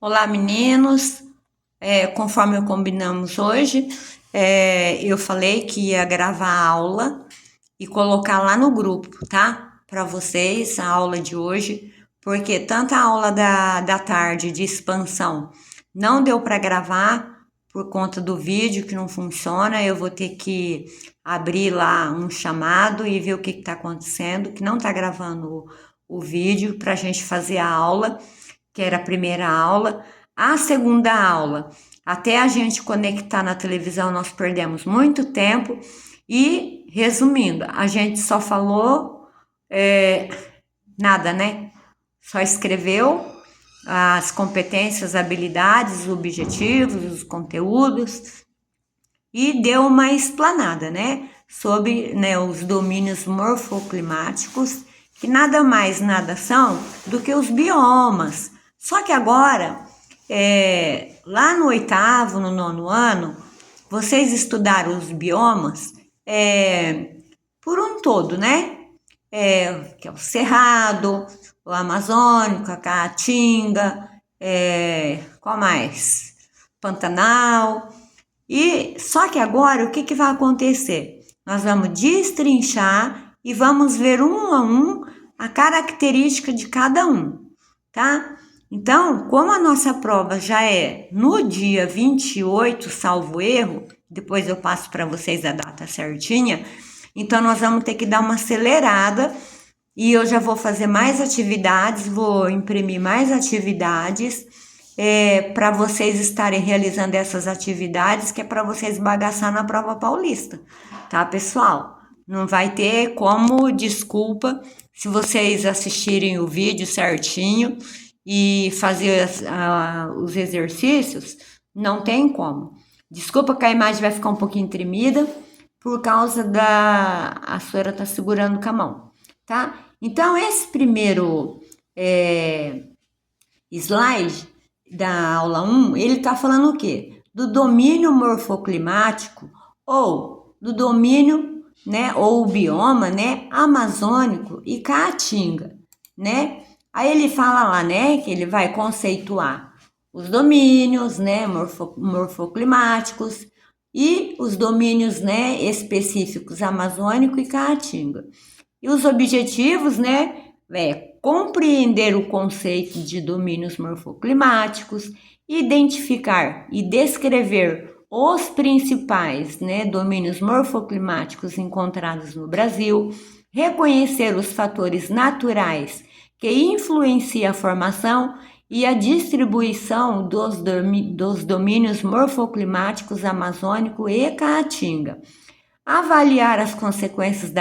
Olá, meninos. Conforme combinamos hoje, eu falei que ia gravar a aula e colocar lá no grupo, tá? Para vocês, a aula de hoje, porque tanto a aula da tarde de expansão não deu para gravar por conta do vídeo que não funciona. Eu vou ter que abrir lá um chamado e ver o que está acontecendo, que não está gravando o vídeo para a gente fazer a aula, que era a primeira aula. A segunda aula, até a gente conectar na televisão, nós perdemos muito tempo. E, resumindo, a gente só falou nada, né? Só escreveu as competências, habilidades, os objetivos, os conteúdos e deu uma explanada, né? Sobre, né, os domínios morfoclimáticos, que nada mais nada são do que os biomas. Só que agora, lá no oitavo, no nono ano, vocês estudaram os biomas por um todo, né? Que é o Cerrado, o Amazônico, a Caatinga, qual mais? Pantanal. E só que agora o que vai acontecer? Nós vamos destrinchar e vamos ver um a um a característica de cada um, tá? Então, como a nossa prova já é no dia 28, salvo erro, depois eu passo para vocês a data certinha, então nós vamos ter que dar uma acelerada e eu já vou fazer mais atividades, vou imprimir mais atividades para vocês estarem realizando essas atividades, que é para vocês bagaçar na prova paulista, tá, pessoal? Não vai ter como desculpa se vocês assistirem o vídeo certinho e fazer os exercícios, não tem como. Desculpa que a imagem vai ficar um pouquinho tremida por causa a senhora tá segurando com a mão, tá? Então, esse primeiro slide da aula 1, ele tá falando o quê? Do domínio morfoclimático ou do domínio, né, ou o bioma, né, amazônico e caatinga, né? Aí ele fala lá, né, que ele vai conceituar os domínios, né, morfoclimáticos e os domínios, né, específicos amazônico e caatinga. E os objetivos, né, compreender o conceito de domínios morfoclimáticos, identificar e descrever os principais, né, domínios morfoclimáticos encontrados no Brasil, reconhecer os fatores naturais que influenciam a formação e a distribuição dos domínios morfoclimáticos amazônico e caatinga. Avaliar as consequências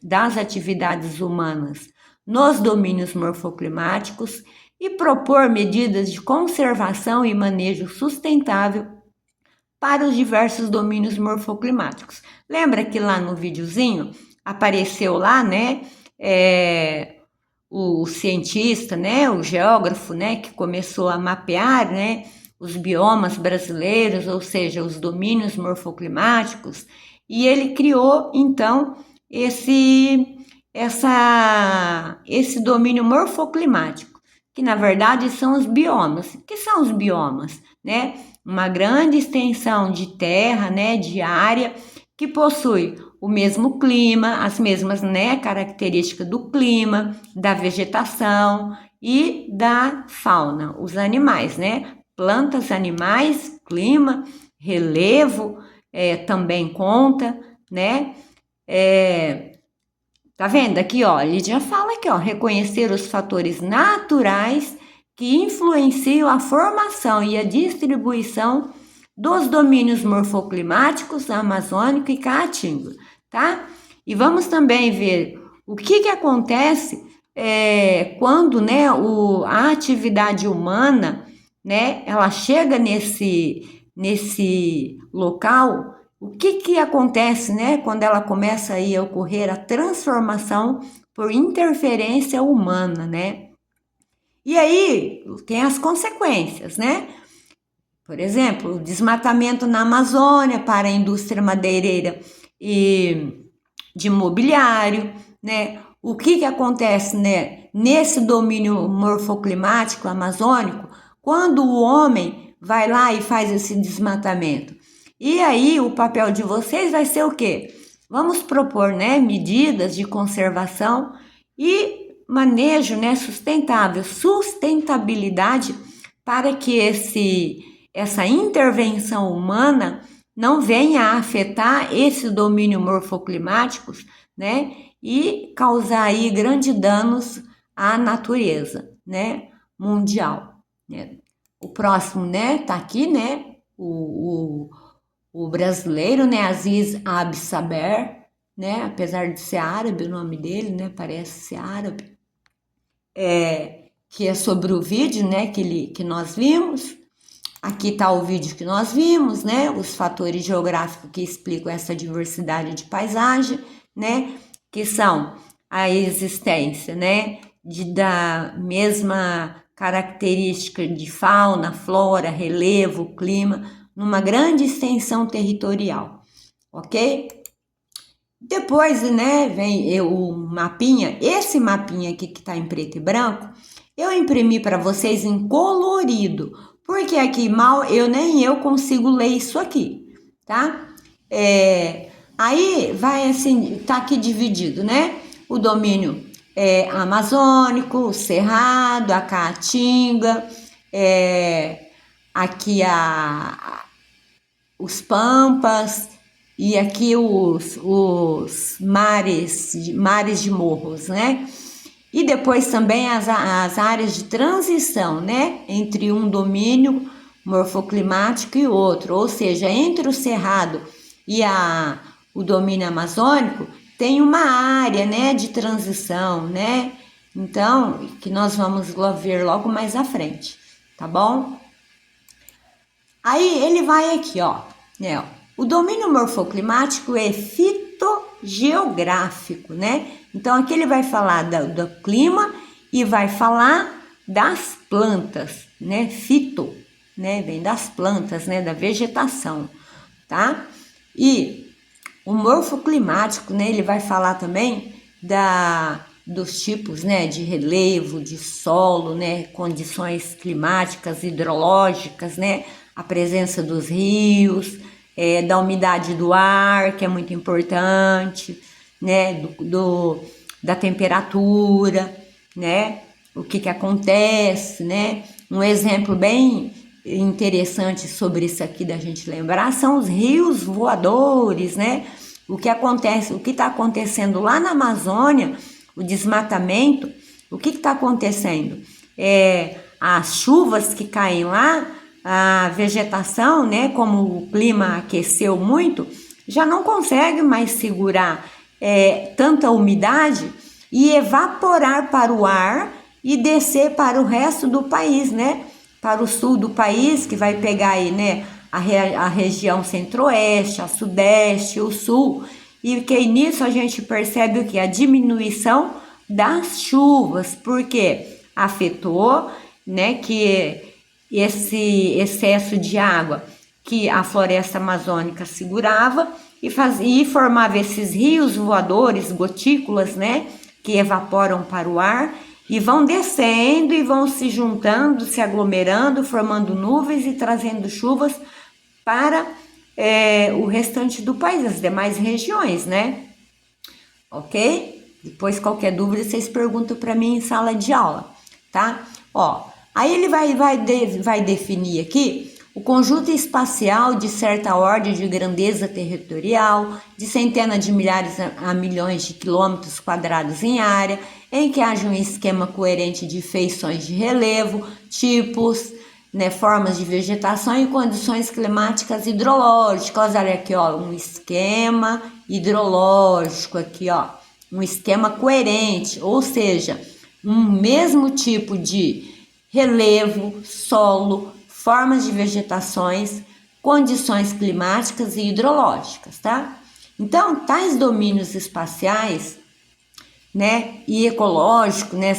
das atividades humanas nos domínios morfoclimáticos e propor medidas de conservação e manejo sustentável para os diversos domínios morfoclimáticos. Lembra que lá no videozinho apareceu lá, né, o cientista, né, o geógrafo, né, que começou a mapear, né, os biomas brasileiros, ou seja, os domínios morfoclimáticos, e ele criou, então, esse domínio morfoclimático, que na verdade são os biomas. O que são os biomas? Né? Uma grande extensão de terra, né, de área, que possui o mesmo clima, as mesmas, né, características do clima, da vegetação e da fauna, os animais, né? Plantas, animais, clima, relevo, também conta, né? Tá vendo aqui, ó? Ele já fala aqui, ó, reconhecer os fatores naturais que influenciam a formação e a distribuição dos domínios morfoclimáticos amazônico e caatinga, tá? E vamos também ver o que acontece quando, né, a atividade humana, né, ela chega nesse local. O que acontece, né, quando ela começa aí a ocorrer a transformação por interferência humana, né? E aí tem as consequências, né? Por exemplo, o desmatamento na Amazônia para a indústria madeireira e de mobiliário, né? O que acontece, né, nesse domínio morfoclimático amazônico quando o homem vai lá e faz esse desmatamento. E aí o papel de vocês vai ser o quê? Vamos propor, né, medidas de conservação e manejo, né, sustentável, sustentabilidade, para que essa intervenção humana não venha a afetar esse domínio morfoclimático, né, e causar aí grandes danos à natureza, né, mundial, né. O próximo, né, tá aqui, né, o brasileiro, né, Aziz Ab Saber, né, apesar de ser árabe o nome dele, né, parece ser árabe, que é sobre o vídeo, né, que nós vimos. Aqui está o vídeo que nós vimos, né, os fatores geográficos que explicam essa diversidade de paisagem, né, que são a existência, né, da mesma característica de fauna, flora, relevo, clima, numa grande extensão territorial, ok? Depois, né, vem o mapinha. Esse mapinha aqui que tá em preto e branco, eu imprimi para vocês em colorido, porque aqui mal nem eu consigo ler isso aqui, tá? Aí vai assim, tá aqui dividido, né? O domínio amazônico, o cerrado, a caatinga, aqui os pampas e aqui os mares de morros, né? E depois também as áreas de transição, né? Entre um domínio morfoclimático e outro, ou seja, entre o cerrado e o domínio amazônico, tem uma área, né, de transição, né? Então, que nós vamos ver logo mais à frente, tá bom? Aí ele vai aqui, ó, né? O domínio morfoclimático é fitogeográfico, né? Então aqui ele vai falar do clima e vai falar das plantas, né? Fito, né? Vem das plantas, né? Da vegetação, tá? E o morfoclimático, né? Ele vai falar também dos tipos, né, de relevo, de solo, né, condições climáticas, hidrológicas, né, a presença dos rios, da umidade do ar, que é muito importante, né, da temperatura, né, o que acontece, né. Um exemplo bem interessante sobre isso aqui da gente lembrar são os rios voadores, né. O que acontece, o que está acontecendo lá na Amazônia, o desmatamento, o que está acontecendo? As chuvas que caem lá, a vegetação, né, como o clima aqueceu muito, já não consegue mais segurar tanta umidade e evaporar para o ar e descer para o resto do país, né? Para o sul do país, que vai pegar aí, né, a região centro-oeste, a sudeste, o sul, e que nisso a gente percebe o que? A diminuição das chuvas, porque afetou, né, que esse excesso de água que a floresta amazônica segurava e formava esses rios voadores, gotículas, né, que evaporam para o ar e vão descendo e vão se juntando, se aglomerando, formando nuvens e trazendo chuvas para o restante do país, as demais regiões, né? Ok? Depois, qualquer dúvida, vocês perguntam para mim em sala de aula, tá? Ó, aí ele vai definir aqui o conjunto espacial de certa ordem de grandeza territorial, de centenas de milhares a milhões de quilômetros quadrados em área, em que haja um esquema coerente de feições de relevo, tipos, né, formas de vegetação e condições climáticas hidrológicas. Olha aqui, ó, um esquema hidrológico aqui, ó, um esquema coerente, ou seja, um mesmo tipo de relevo, solo, formas de vegetações, condições climáticas e hidrológicas, tá? Então, tais domínios espaciais, né, e ecológicos, né,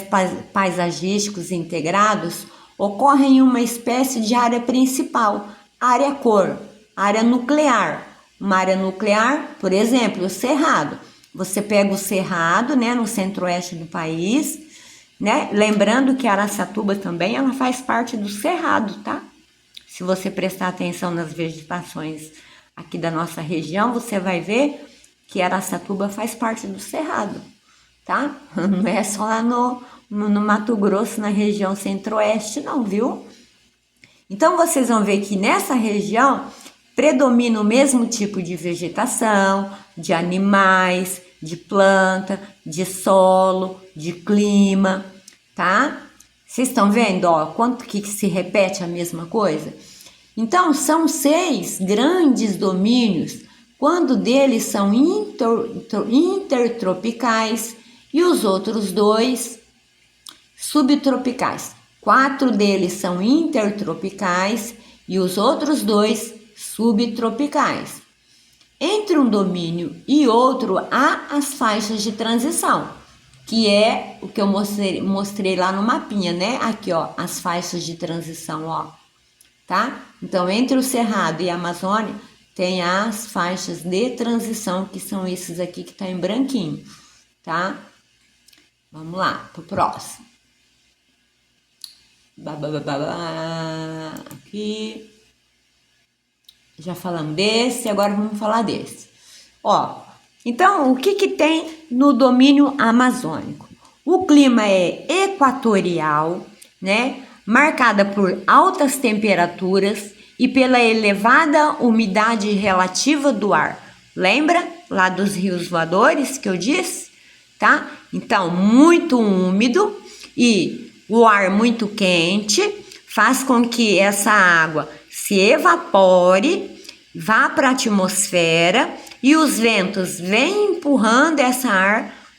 paisagísticos integrados, ocorrem em uma espécie de área principal, área core, área nuclear. Uma área nuclear, por exemplo, o cerrado. Você pega o cerrado, né, no centro-oeste do país, né? Lembrando que Araçatuba também, ela faz parte do Cerrado, tá? Se você prestar atenção nas vegetações aqui da nossa região, você vai ver que Araçatuba faz parte do Cerrado, tá? Não é só lá no Mato Grosso, na região centro-oeste, não, viu? Então, vocês vão ver que nessa região predomina o mesmo tipo de vegetação, de animais, de planta, de solo, de clima, tá? Vocês estão vendo, ó, quanto que se repete a mesma coisa? Então, são 6 grandes domínios, quando deles são intertropicais e os outros 2 subtropicais. 4 deles são intertropicais e os outros 2 subtropicais. Entre um domínio e outro há as faixas de transição, que é o que eu mostrei lá no mapinha, né? Aqui, ó, as faixas de transição, ó, tá? Então, entre o Cerrado e a Amazônia, tem as faixas de transição, que são esses aqui que tá em branquinho, tá? Vamos lá, pro próximo. Aqui. Já falamos desse, agora vamos falar desse. Ó, então, o que tem no domínio amazônico? O clima é equatorial, né? Marcada por altas temperaturas e pela elevada umidade relativa do ar. Lembra lá dos rios voadores que eu disse? Tá? Então, muito úmido e o ar muito quente faz com que essa água se evapore, vá para a atmosfera e os ventos vêm empurrando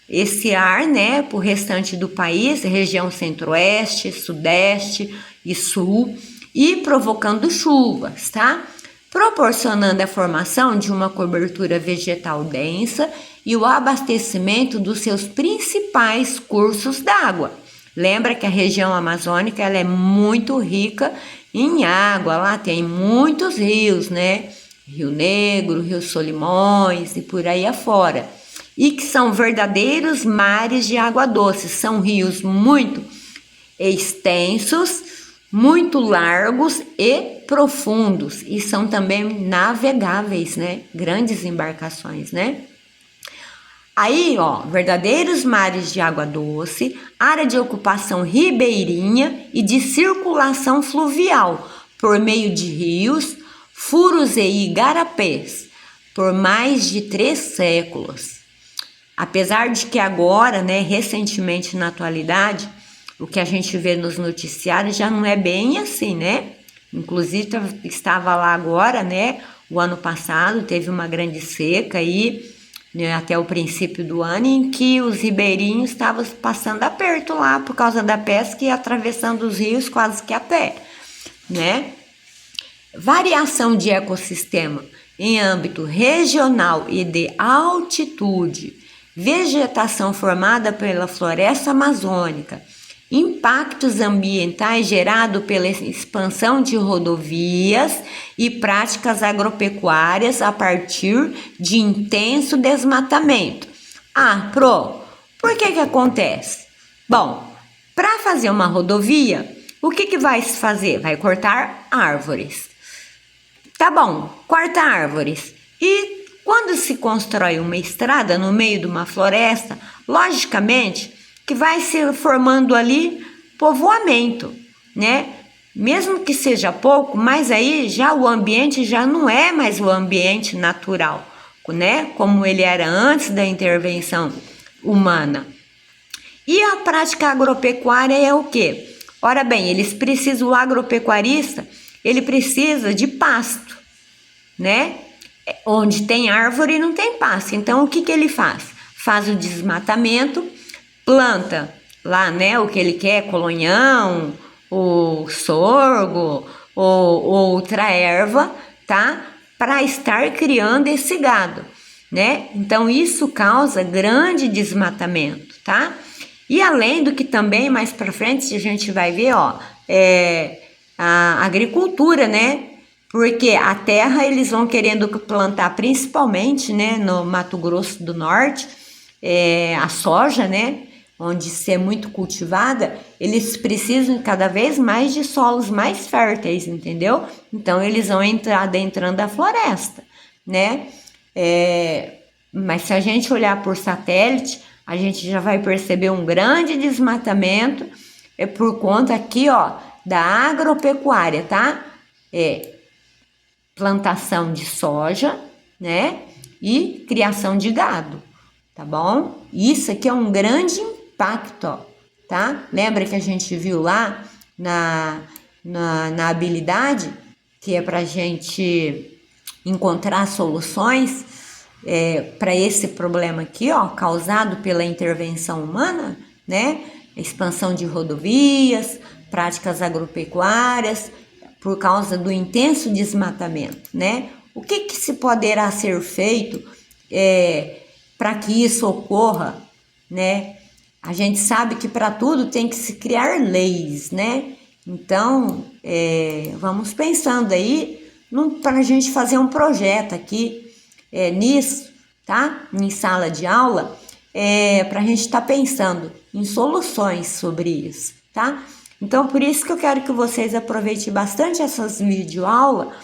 esse ar, né, para o restante do país, região centro-oeste, sudeste e sul, e provocando chuvas, tá? Proporcionando a formação de uma cobertura vegetal densa e o abastecimento dos seus principais cursos d'água. Lembra que a região amazônica ela é muito rica em água, lá tem muitos rios, né? Rio Negro, Rio Solimões e por aí afora. E que são verdadeiros mares de água doce, são rios muito extensos, muito largos e profundos e são também navegáveis, né? Grandes embarcações, né? Aí, ó, verdadeiros mares de água doce, área de ocupação ribeirinha e de circulação fluvial por meio de rios, furos e igarapés por mais de 3 séculos. Apesar de que agora, né, recentemente na atualidade, o que a gente vê nos noticiários já não é bem assim, né? Inclusive estava lá agora, né, o ano passado teve uma grande seca aí, né, até o princípio do ano, em que os ribeirinhos estavam passando aperto lá por causa da pesca e atravessando os rios quase que a pé, né? Variação de ecossistema em âmbito regional e de altitude, vegetação formada pela floresta amazônica, impactos ambientais gerados pela expansão de rodovias e práticas agropecuárias a partir de intenso desmatamento. Ah, por que acontece? Bom, para fazer uma rodovia, o que vai se fazer? Vai cortar árvores. Tá bom, corta árvores. E quando se constrói uma estrada no meio de uma floresta, logicamente que vai se formando ali povoamento, né? Mesmo que seja pouco, mas aí já o ambiente já não é mais o ambiente natural, né? Como ele era antes da intervenção humana. E a prática agropecuária é o quê? Ora bem, o agropecuarista, ele precisa de pasto, né? Onde tem árvore não tem pasto. Então, o que ele faz? Faz o desmatamento, planta lá, né, o que ele quer, colonhão, ou sorgo, ou outra erva, tá? Para estar criando esse gado, né? Então, isso causa grande desmatamento, tá? E além do que também, mais para frente, a gente vai ver, ó, a agricultura, né? Porque a terra eles vão querendo plantar principalmente, né, no Mato Grosso do Norte, a soja, né? onde ser muito cultivada, eles precisam cada vez mais de solos mais férteis, entendeu? Então eles vão entrar adentrando a floresta, né? Mas se a gente olhar por satélite, a gente já vai perceber um grande desmatamento, por conta aqui, ó, da agropecuária, tá? Plantação de soja, né? E criação de gado, tá bom? Isso aqui é um grande impacto, ó, tá? Lembra que a gente viu lá na habilidade, que é pra gente encontrar soluções para esse problema aqui, ó, causado pela intervenção humana, né? Expansão de rodovias, práticas agropecuárias, por causa do intenso desmatamento, né? O que se poderá ser feito para que isso ocorra, né? A gente sabe que para tudo tem que se criar leis, né? Então, vamos pensando aí para a gente fazer um projeto aqui nisso, tá? Em sala de aula, para a gente estar pensando em soluções sobre isso, tá? Então, por isso que eu quero que vocês aproveitem bastante essas videoaulas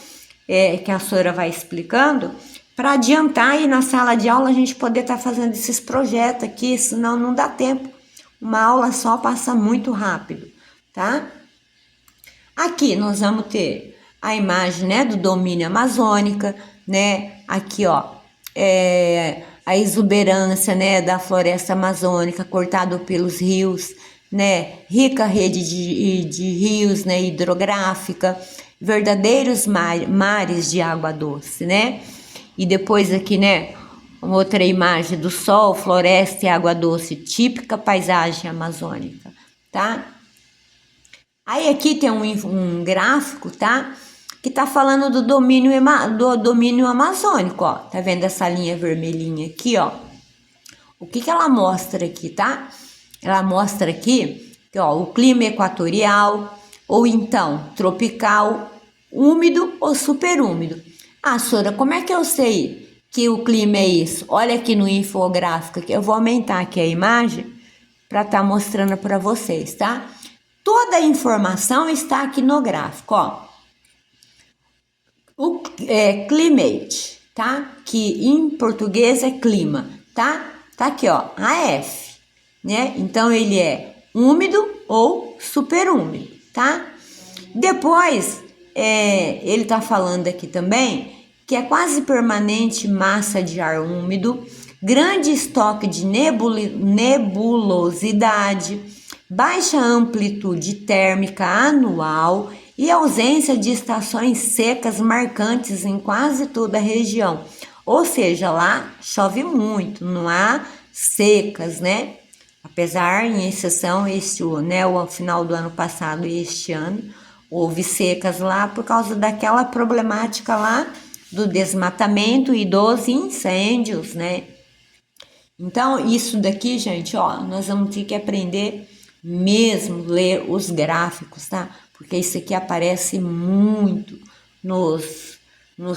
que a Sora vai explicando, para adiantar aí na sala de aula a gente poder estar fazendo esses projetos aqui, senão não dá tempo. Uma aula só passa muito rápido, tá? Aqui nós vamos ter a imagem, né, do domínio amazônica, né? Aqui, ó, a exuberância, né, da floresta amazônica cortado pelos rios, né? Rica rede de rios, né, hidrográfica, verdadeiros mares de água doce, né? E depois aqui, né, uma outra imagem do sol, floresta e água doce, típica paisagem amazônica, tá? Aí aqui tem um gráfico, tá? Que tá falando do domínio amazônico, ó. Tá vendo essa linha vermelhinha aqui, ó? O que ela mostra aqui, tá? Ela mostra aqui que, ó, o clima equatorial, ou então tropical, úmido ou superúmido. Ah, Sora, como é que eu sei que o clima é isso? Olha aqui no infográfico, que eu vou aumentar aqui a imagem para estar mostrando para vocês, tá? Toda a informação está aqui no gráfico, ó. O climate, tá? Que em português é clima, tá? Tá aqui, ó, AF, né? Então ele é úmido ou superúmido, tá? Depois, ele tá falando aqui também que é quase permanente massa de ar úmido, grande estoque de nebulosidade, baixa amplitude térmica anual e ausência de estações secas marcantes em quase toda a região. Ou seja, lá chove muito, não há secas, né? Apesar, em exceção, o final do ano passado e este ano, houve secas lá por causa daquela problemática lá do desmatamento e dos incêndios, né? Então, isso daqui, gente, ó, nós vamos ter que aprender mesmo ler os gráficos, tá? Porque isso aqui aparece muito nos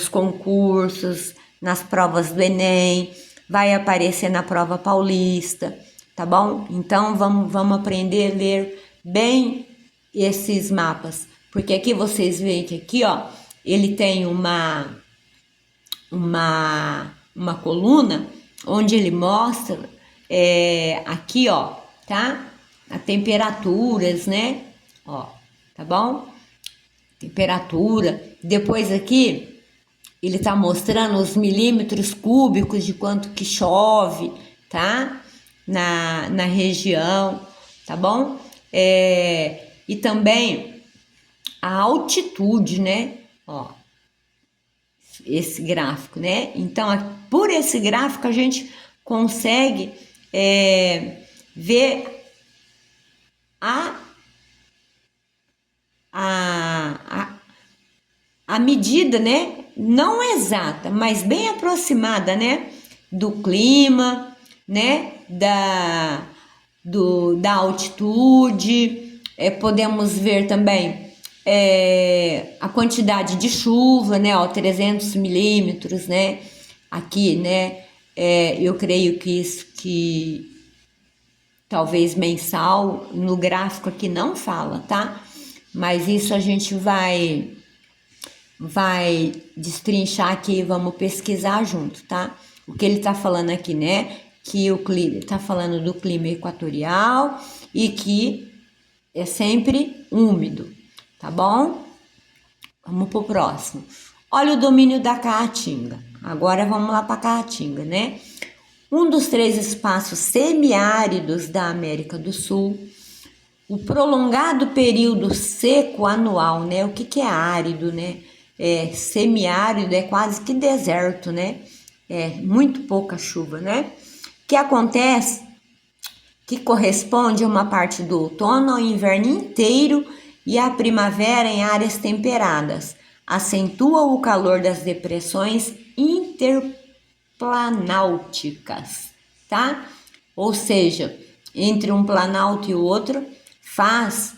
concursos, nas provas do Enem, vai aparecer na prova paulista, tá bom? Então, vamos aprender a ler bem esses mapas, porque aqui vocês veem que aqui, ó, ele tem uma coluna onde ele mostra aqui, ó, tá? A temperaturas, né? Ó, tá bom? Temperatura. Depois aqui ele tá mostrando os milímetros cúbicos de quanto que chove, tá? Na região, tá bom? E também a altitude, né? Ó, esse gráfico, né? Então, por esse gráfico a gente consegue ver a medida, né? Não exata, mas bem aproximada, né? Do clima, né? Da altitude. Podemos ver também a quantidade de chuva, né? Ó, 300 milímetros, né? Aqui, né? Eu creio que isso que talvez mensal, no gráfico aqui não fala, tá? Mas isso a gente vai destrinchar aqui e vamos pesquisar junto, tá? O que ele tá falando aqui, né? Que o clima, tá falando do clima equatorial e que é sempre úmido, tá bom? Vamos pro próximo. Olha o domínio da Caatinga. Agora vamos lá para Caatinga, né? Um dos 3 espaços semiáridos da América do Sul. O prolongado período seco anual, né? O que é árido, né? Semiárido é quase que deserto, né? É muito pouca chuva, né? Que acontece, que corresponde a uma parte do outono ao inverno inteiro e à primavera em áreas temperadas. Acentua o calor das depressões interplanáuticas, tá? Ou seja, entre um planalto e outro, faz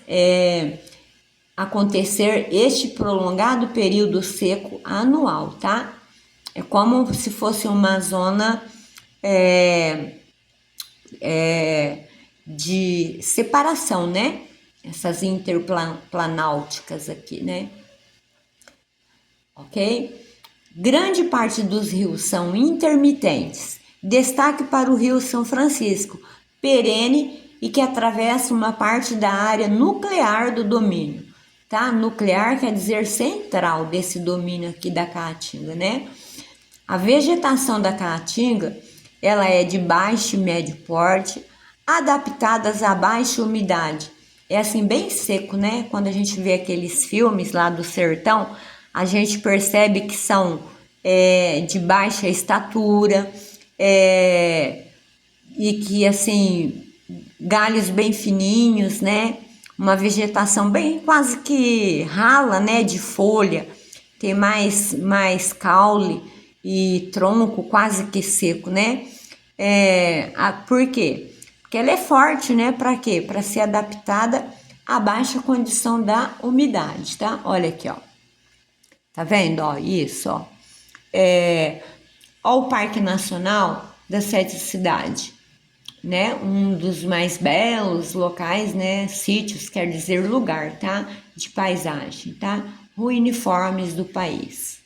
acontecer este prolongado período seco anual, tá? É como se fosse uma zona de separação, né? Essas interplanáuticas aqui, né? Ok? Grande parte dos rios são intermitentes. Destaque para o Rio São Francisco, perene e que atravessa uma parte da área nuclear do domínio, tá? Nuclear quer dizer central desse domínio aqui da Caatinga, né? A vegetação da Caatinga, ela é de baixo e médio porte, adaptadas a baixa umidade. É assim, bem seco, né? Quando a gente vê aqueles filmes lá do sertão, a gente percebe que são de baixa estatura, e que, assim, galhos bem fininhos, né? Uma vegetação bem quase que rala, né? De folha, tem mais caule e tronco quase que seco, né? Por quê? Porque ela é forte, né? Para quê? Para ser adaptada à baixa condição da umidade, tá? Olha aqui, ó. Tá vendo? Ó, isso, ó. Ó o Parque Nacional das Sete Cidades, né? Um dos mais belos locais, né? Sítios, quer dizer lugar, tá? De paisagem, tá? Ruiniformes do país.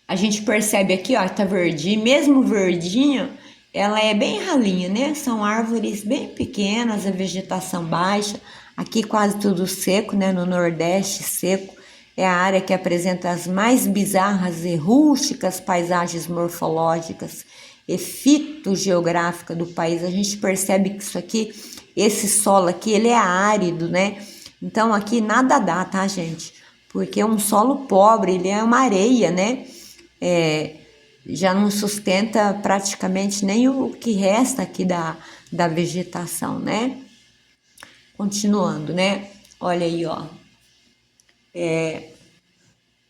A gente percebe aqui, ó, tá verdinho, mesmo verdinho, ela é bem ralinha, né? São árvores bem pequenas, a vegetação baixa. Aqui quase tudo seco, né? No Nordeste, seco. É a área que apresenta as mais bizarras e rústicas paisagens morfológicas e fitogeográfica do país. A gente percebe que isso aqui, esse solo aqui, ele é árido, né? Então aqui nada dá, tá, gente? Porque é um solo pobre, ele é uma areia, né? Já não sustenta praticamente nem o que resta aqui da vegetação, né? Continuando, né? Olha aí, ó.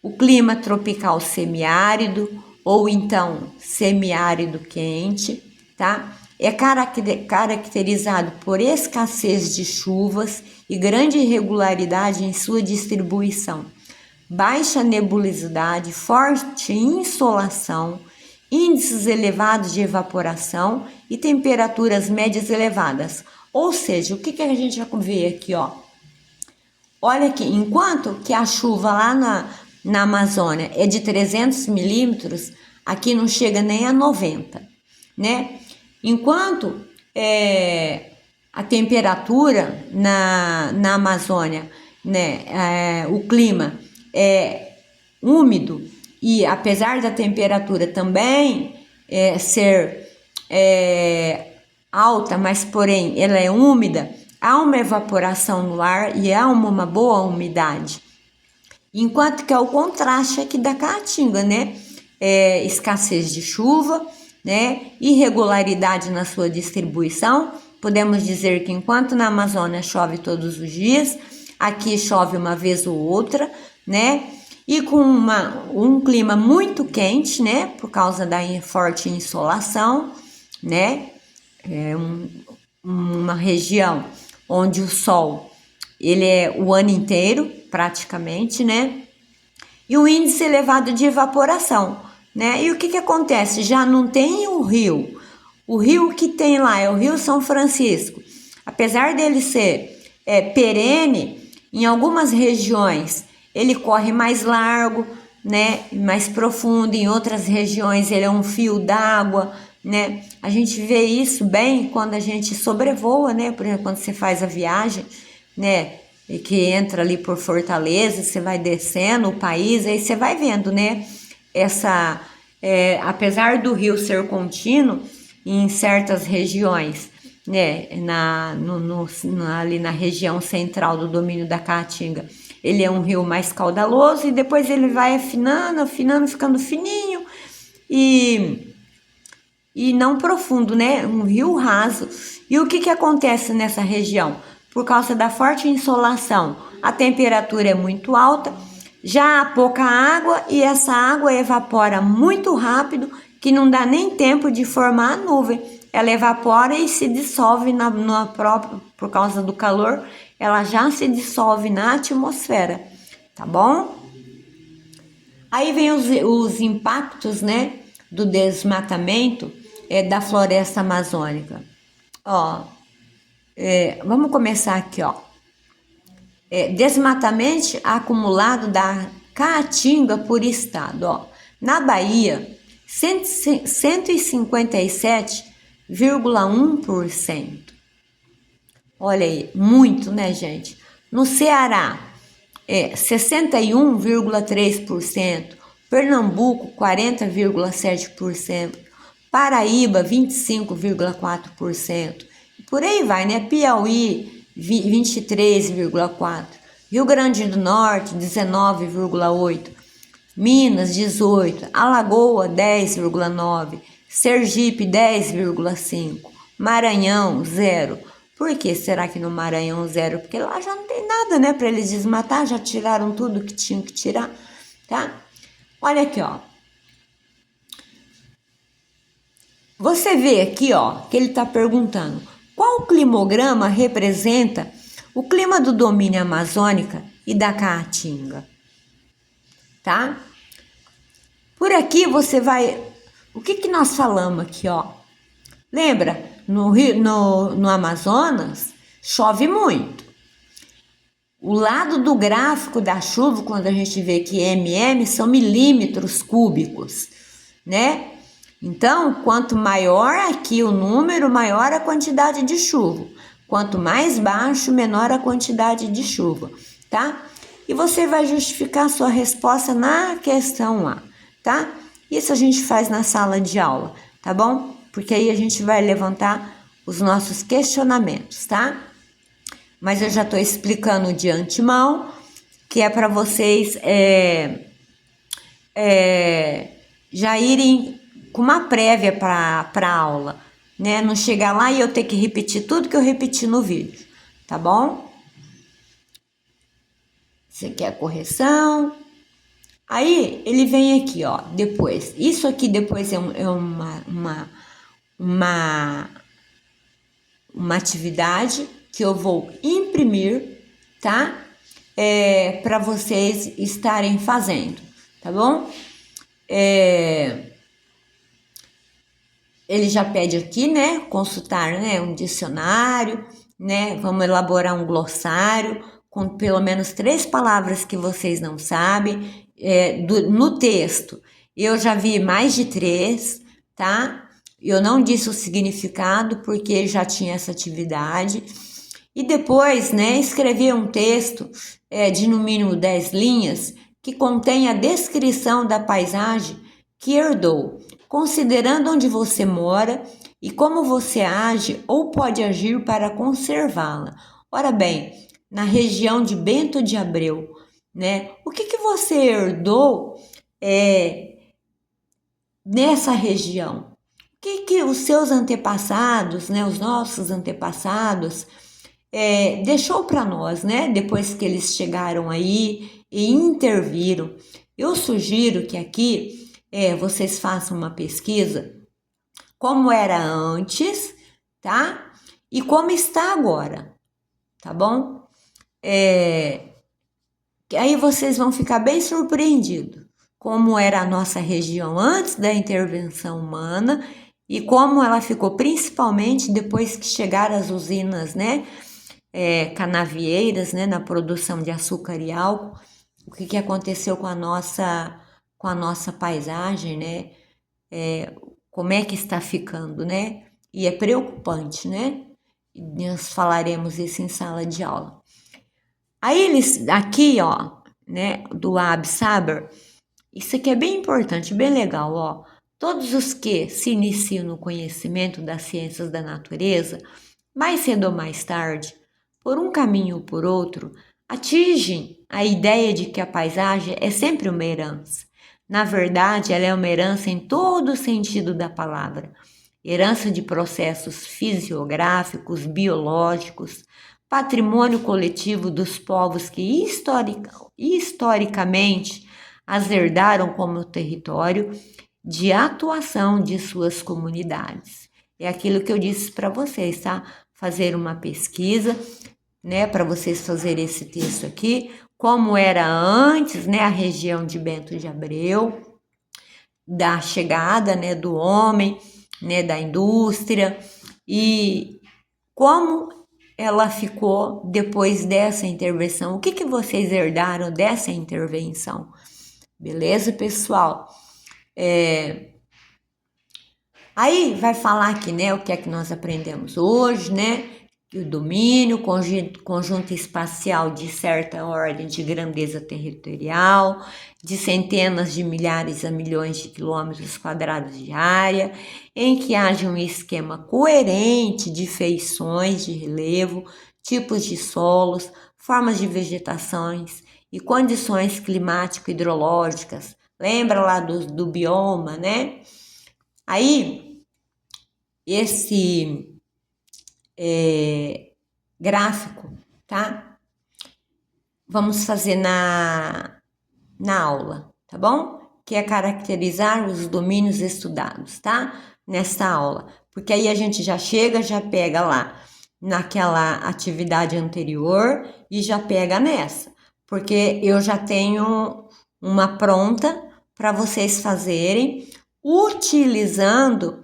O clima tropical semiárido ou então semiárido quente, tá? É caracterizado por escassez de chuvas e grande irregularidade em sua distribuição, baixa nebulosidade, forte insolação, índices elevados de evaporação e temperaturas médias elevadas. Ou seja, o que a gente vai ver aqui, ó? Olha aqui, enquanto que a chuva lá na Amazônia é de 300 milímetros, aqui não chega nem a 90, né? Enquanto a temperatura na Amazônia, né, o clima é úmido e apesar da temperatura também ser alta, mas porém ela é úmida, há uma evaporação no ar e há uma boa umidade. Enquanto que é o contraste aqui da Caatinga, né? Escassez de chuva, né? Irregularidade na sua distribuição. Podemos dizer que enquanto na Amazônia chove todos os dias, aqui chove uma vez ou outra, né? E com um clima muito quente, né? Por causa da forte insolação, né? Uma região onde o sol ele é o ano inteiro praticamente, né? E o índice elevado de evaporação, né? E o que acontece? Já não tem o rio, O rio que tem lá é o Rio São Francisco. Apesar dele ser perene, em algumas regiões ele corre mais largo, né, mais profundo, em outras regiões ele é um fio d'água, né? A gente vê isso bem quando a gente sobrevoa, né? Por exemplo, quando você faz a viagem, né, e que entra ali por Fortaleza, você vai descendo o país, aí você vai vendo, né, apesar do rio ser contínuo em certas regiões, né, ali na região central do domínio da Caatinga, ele é um rio mais caudaloso e depois ele vai afinando, ficando fininho e não profundo, né? Um rio raso. E o que acontece nessa região? Por causa da forte insolação, a temperatura é muito alta, já há pouca água e essa água evapora muito rápido, que não dá nem tempo de formar a nuvem. Ela evapora e se dissolve na própria, por causa do calor, ela já se dissolve na atmosfera, tá bom? Aí vem os impactos, né, do desmatamento da floresta amazônica. Ó, vamos começar aqui, ó. Desmatamento acumulado da Caatinga por estado, ó. Na Bahia, 157,1%. Olha aí, muito, né, gente? No Ceará, 61,3%. Pernambuco, 40,7%. Paraíba, 25,4%. Por aí vai, né? Piauí, 23,4%. Rio Grande do Norte, 19,8%. Minas, 18%. Alagoas, 10,9%. Sergipe, 10,5%. Maranhão, 0%. Por que será que no Maranhão 0%? Porque lá já não tem nada, né, para eles desmatar, já tiraram tudo que tinham que tirar, tá? Olha aqui, ó. Você vê aqui, ó, que ele está perguntando qual climograma representa o clima do domínio amazônica e da Caatinga, tá? Por aqui você vai... O que nós falamos aqui, ó? Lembra? No Amazonas, chove muito. O lado do gráfico da chuva, quando a gente vê que mm são milímetros cúbicos, né? Então, quanto maior aqui o número, maior a quantidade de chuva. Quanto mais baixo, menor a quantidade de chuva, tá? E você vai justificar a sua resposta na questão A, tá? Isso a gente faz na sala de aula, tá bom? Porque aí a gente vai levantar os nossos questionamentos, tá? Mas eu já estou explicando de antemão, que é para vocês já irem com uma prévia para a aula, né? Não chegar lá e eu ter que repetir tudo que eu repeti no vídeo, tá bom? Isso aqui é a correção. Aí ele vem aqui, ó, depois. Isso aqui depois é uma atividade que eu vou imprimir, tá? Para vocês estarem fazendo, tá bom? Ele já pede aqui, né? Consultar, né? Um dicionário, né? Vamos elaborar um glossário com pelo menos 3 palavras que vocês não sabem. No texto, eu já vi mais de 3, tá? Eu não disse o significado porque já tinha essa atividade. E depois, né, escrever um texto de no mínimo 10 linhas que contém a descrição da paisagem que herdou, considerando onde você mora e como você age ou pode agir para conservá-la. Ora bem, na região de Bento de Abreu, né? O que você herdou nessa região? O que os seus antepassados, né, os nossos antepassados, deixou para nós, né? Depois que eles chegaram aí e interviram. Eu sugiro que aqui vocês façam uma pesquisa como era antes, tá? E como está agora, tá bom? Aí vocês vão ficar bem surpreendidos como era a nossa região antes da intervenção humana e como ela ficou, principalmente depois que chegaram as usinas, né, canavieiras, né, na produção de açúcar e álcool, o que aconteceu com a nossa paisagem, né, como é que está ficando, né, e é preocupante, né, e nós falaremos isso em sala de aula. Aí eles, aqui, ó, né, do Ab Saber, isso aqui é bem importante, bem legal, ó. Todos os que se iniciam no conhecimento das ciências da natureza, mais cedo ou mais tarde, por um caminho ou por outro, atingem a ideia de que a paisagem é sempre uma herança. Na verdade, ela é uma herança em todo o sentido da palavra. Herança de processos fisiográficos, biológicos, patrimônio coletivo dos povos que historicamente as herdaram como território de atuação de suas comunidades. É aquilo que eu disse para vocês, tá? Fazer uma pesquisa, né, para vocês fazerem esse texto aqui, como era antes, né, a região de Bento de Abreu, da chegada, né, do homem, né, da indústria, e como ela ficou depois dessa intervenção. O que vocês herdaram dessa intervenção? Beleza, pessoal? Aí vai falar aqui, né, o que é que nós aprendemos hoje, né? O domínio, conjunto espacial de certa ordem de grandeza territorial, de centenas de milhares a milhões de quilômetros quadrados de área, em que haja um esquema coerente de feições de relevo, tipos de solos, formas de vegetações e condições climático-hidrológicas. Lembra lá do bioma, né? Aí, esse gráfico, tá? Vamos fazer na aula, tá bom? Que é caracterizar os domínios estudados, tá? Nessa aula. Porque aí a gente já chega, já pega lá naquela atividade anterior e já pega nessa. Porque eu já tenho uma pronta para vocês fazerem utilizando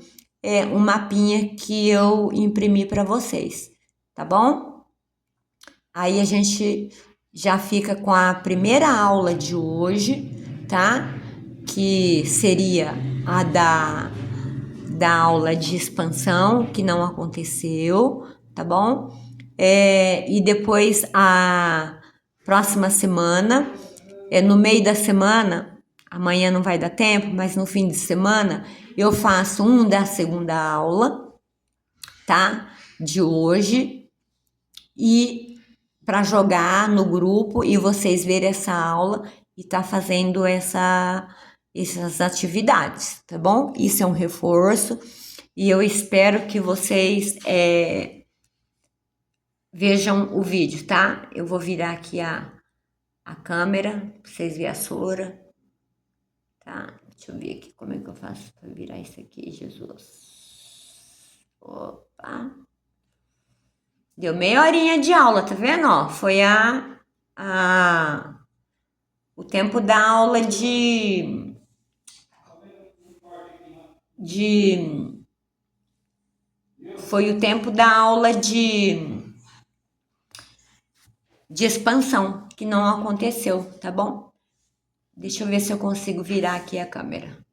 um mapinha que eu imprimi para vocês, tá bom? Aí a gente já fica com a primeira aula de hoje, tá? Que seria a da aula de expansão, que não aconteceu, tá bom? E depois a próxima semana, no meio da semana, amanhã não vai dar tempo, mas no fim de semana eu faço um da segunda aula, tá? De hoje, e para jogar no grupo e vocês verem essa aula e tá fazendo essas atividades, tá bom? Isso é um reforço e eu espero que vocês vejam o vídeo, tá? Eu vou virar aqui a câmera para vocês verem a Sora, tá? Deixa eu ver aqui como é que eu faço para virar isso aqui, Jesus. Opa! Deu meia horinha de aula, tá vendo? Ó, foi o tempo da aula foi o tempo da aula de expansão, que não aconteceu, tá bom? Deixa eu ver se eu consigo virar aqui a câmera.